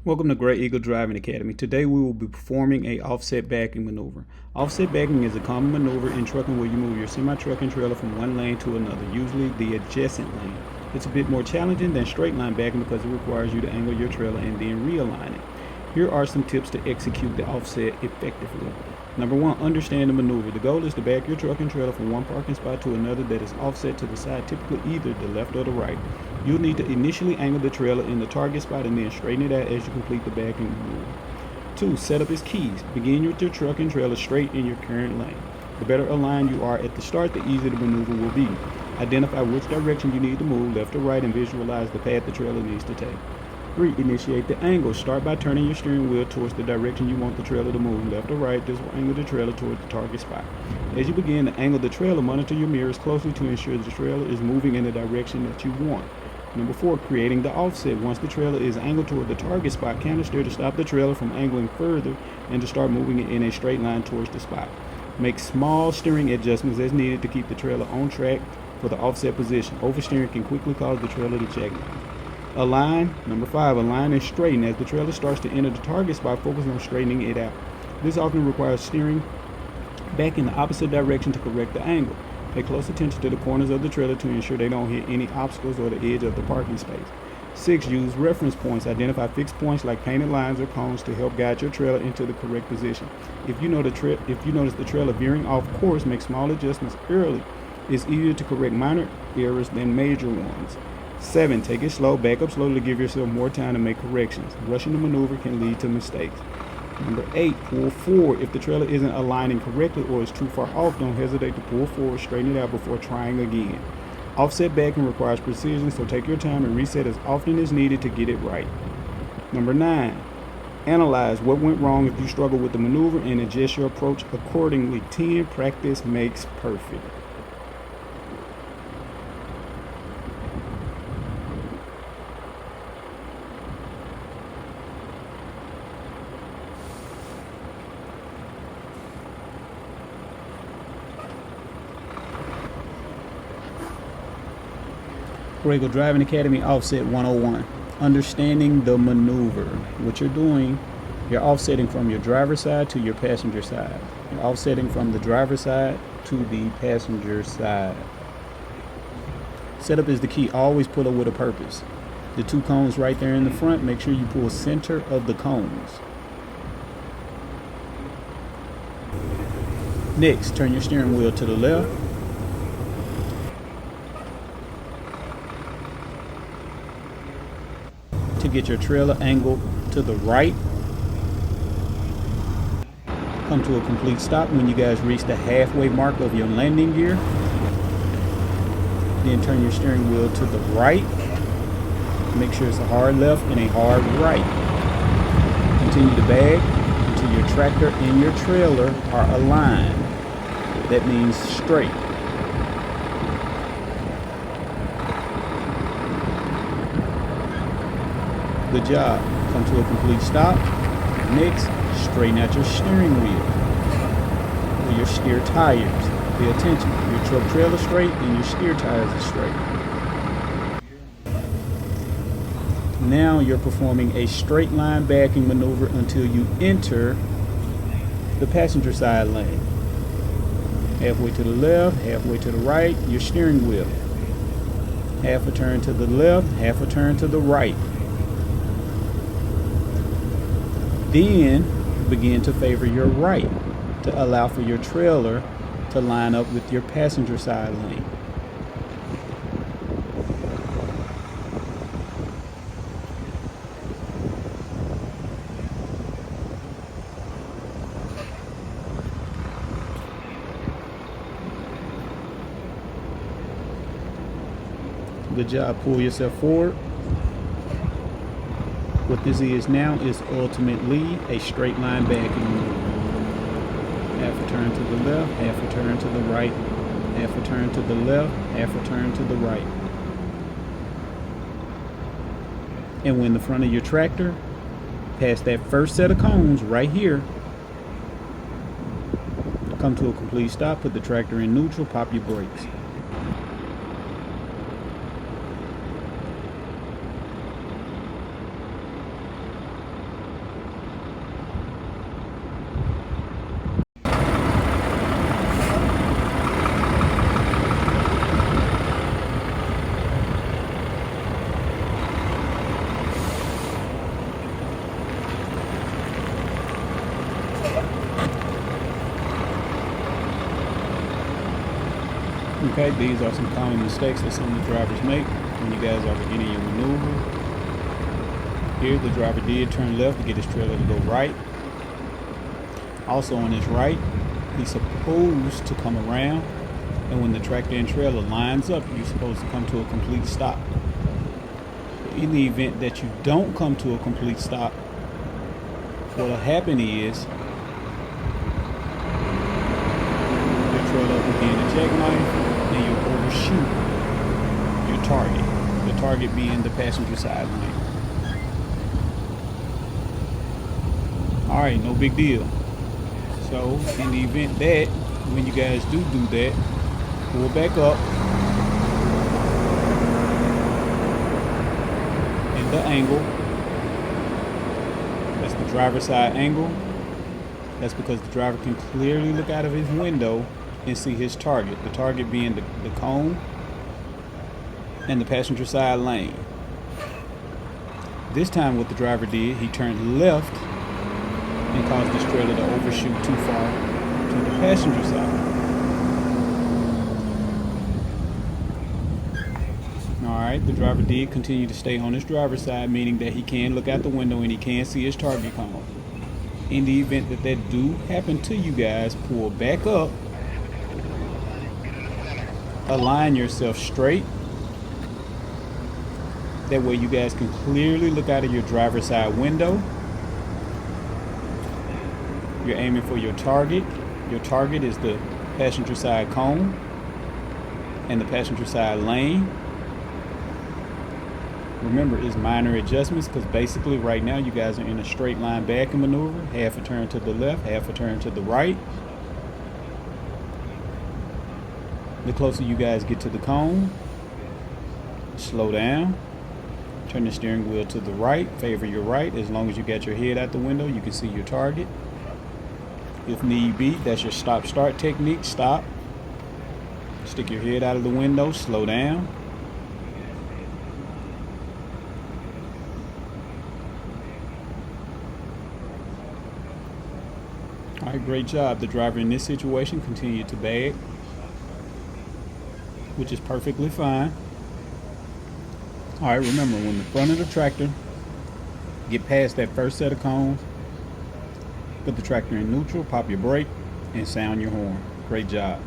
Welcome to G.E.D.A Driving Academy. Today we will be performing a offset backing maneuver. Offset backing is a common maneuver in trucking where you move your semi-truck and trailer from one lane to another, usually the adjacent lane. It's a bit more challenging than straight line backing because it requires you to angle your trailer and then realign it. Here are some tips to execute the offset effectively. Number 1, understand the maneuver. The goal is to back your truck and trailer from one parking spot to another that is offset to the side, typically either the left or the right. You'll need to initially angle the trailer in the target spot and then straighten it out as you complete the backing maneuver. 2, setup is keys. Begin with your truck and trailer straight in your current lane. The better aligned you are at the start, the easier the maneuver will be. Identify which direction you need to move, left or right, and visualize the path the trailer needs to take. 3, initiate the angle. Start by turning your steering wheel towards the direction you want the trailer to move, left or right. This will angle the trailer towards the target spot. As you begin to angle the trailer, monitor your mirrors closely to ensure the trailer is moving in the direction that you want. Number 4, creating the offset. Once the trailer is angled toward the target spot, counter steer to stop the trailer from angling further and to start moving it in a straight line towards the spot. Make small steering adjustments as needed to keep the trailer on track for the offset position. Oversteering can quickly cause the trailer to check. Align. Number 5, align and straighten. As the trailer starts to enter the target spot, focus on straightening it out. This often requires steering back in the opposite direction to correct the angle. Pay close attention to the corners of the trailer to ensure they don't hit any obstacles or the edge of the parking space. 6, use reference points. Identify fixed points like painted lines or cones to help guide your trailer into the correct position. If you notice the trailer veering off course, make small adjustments early. It's easier to correct minor errors than major ones. 7, take it slow. Back up slowly to give yourself more time to make corrections. Rushing the maneuver can lead to mistakes. Number 8, pull forward. If the trailer isn't aligning correctly or is too far off, don't hesitate to pull forward, straighten it out before trying again. Offset backing requires precision, so take your time and reset as often as needed to get it right. Number 9, analyze what went wrong if you struggle with the maneuver and adjust your approach accordingly. 10, practice makes perfect. G.E.D.A Driving Academy Offset 101. Understanding the maneuver. What you're doing, you're offsetting from your driver's side to your passenger side. You're offsetting from the driver's side to the passenger side. Setup is the key. Always pull up with a purpose. The 2 cones right there in the front, make sure you pull center of the cones. Next, turn your steering wheel to the left. To get your trailer angled to the right. Come to a complete stop when you guys reach the halfway mark of your landing gear. Then turn your steering wheel to the right. Make sure it's a hard left and a hard right. Continue to bag until your tractor and your trailer are aligned. That means straight. Good job. Come to a complete stop. Next, straighten out your steering wheel or your steer tires. Pay attention. Your truck trailer straight and your steer tires are straight. Now you're performing a straight line backing maneuver until you enter the passenger side lane. Halfway to the left, halfway to the right, your steering wheel. Half a turn to the left, half a turn to the right. Then begin to favor your right to allow for your trailer to line up with your passenger side lane. Good job. Pull yourself forward. What this is now is ultimately a straight line backing maneuver. Half a turn to the left, half a turn to the right, half a turn to the left, half a turn to the right. And when the front of your tractor, past that first set of cones right here, come to a complete stop, put the tractor in neutral, pop your brakes. Okay, these are some common mistakes that some of the drivers make when you guys are beginning your maneuver. Here, the driver did turn left to get his trailer to go right. Also on his right, he's supposed to come around, and when the tractor and trailer lines up, you're supposed to come to a complete stop. In the event that you don't come to a complete stop, what'll happen is your trailer will begin to jackknife and you'll overshoot your target. The target being the passenger side lane. Alright, no big deal. So in the event that when you guys do that, pull back up in the angle. That's the driver's side angle. That's because the driver can clearly look out of his window and see his target. The target being the cone and the passenger side lane. This time what the driver did, he turned left and caused this trailer to overshoot too far to the passenger side. Alright, the driver did continue to stay on his driver's side, meaning that he can look out the window and he can see his target cone. In the event that that do happen to you guys, pull back up, align yourself straight. That way you guys can clearly look out of your driver's side window. You're aiming for your target. Your target is the passenger side cone and the passenger side lane. Remember, it's minor adjustments because basically right now you guys are in a straight line backing maneuver. Half a turn to the left, half a turn to the right. The closer you guys get to the cone, slow down. Turn the steering wheel to the right, favor your right. As long as you got your head out the window, you can see your target. If need be, that's your stop-start technique. Stop. Stick your head out of the window, slow down. Alright, great job. The driver in this situation continued to bag, which is perfectly fine. Alright, remember, when the front of the tractor get past that first set of cones, put the tractor in neutral, pop your brake, and sound your horn. Great job.